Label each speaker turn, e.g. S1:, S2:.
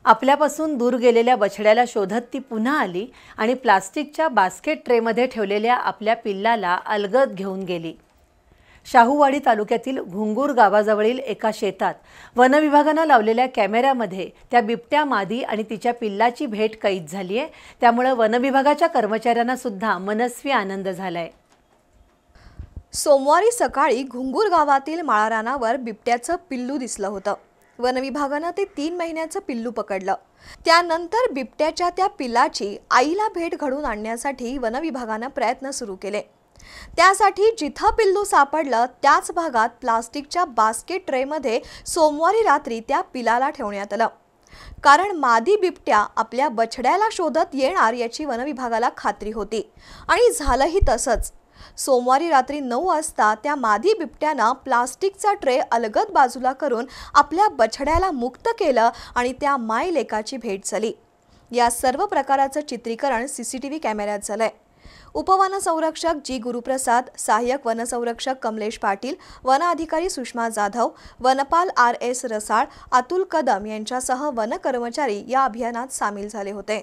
S1: आपल्यापासून दूर गेलेल्या बछड्याला शोधत ती पुन्हा आली आणि प्लास्टिकच्या बास्केट ट्रेमध्ये ठेवलेल्या आपल्या पिल्लाला अलगद घेऊन गेली। शाहूवाडी तालुक्यातील घुंगूर गावाजवळील एका शेतात वनविभागाने लावलेल्या कॅमेऱ्यामध्ये त्या बिबट्या मादी आणि तिच्या पिल्लाची भेट कैद झाली आहे। त्यामुळे वनविभागाच्या कर्मचाऱ्यांना सुद्धा मनस्वी आनंद झालाय।
S2: सोमवारी सकाळी घुंगूर गावातील माळरानावर बिबट्याचं पिल्लू दिसलं होतं। वनविभागाने ते 3 महिन्याचं पिल्लू पकडलं। त्यानंतर बिबट्याच्या त्या पिल्लाची आईला भेट घडवून आणण्यासाठी वनविभागाने प्रयत्न सुरू केले। त्यासाठी जिथं पिल्लू सापडलं त्याच भागात प्लास्टिकच्या बास्केट ट्रेमध्ये सोमवारी रात्री त्या पिल्लाला ठेवण्यात आलं। कारण मादी बिबट्या आपल्या बछड्याला शोधत येणार याची वनविभागाला खात्री होती आणि झालंही तसंच। सोमवारी रात्री 9 वाजता त्या मादी बिबट्यानं प्लास्टिकचा ट्रे अलगद बाजूला करून आपल्या बछड्याला मुक्त केलं आणि त्या मायलेकाची भेट झाली। या सर्व प्रकाराचं चित्रीकरण सीसीटीव्ही कॅमेऱ्यात झालंय। उपवनसंरक्षक जी गुरुप्रसाद, सहाय्यक वनसंरक्षक कमलेश पाटील, वन अधिकारी सुषमा जाधव, वनपाल RS रसाळ, अतुल कदम यांच्यासह वन कर्मचारी या अभियानात सामील झाले होते।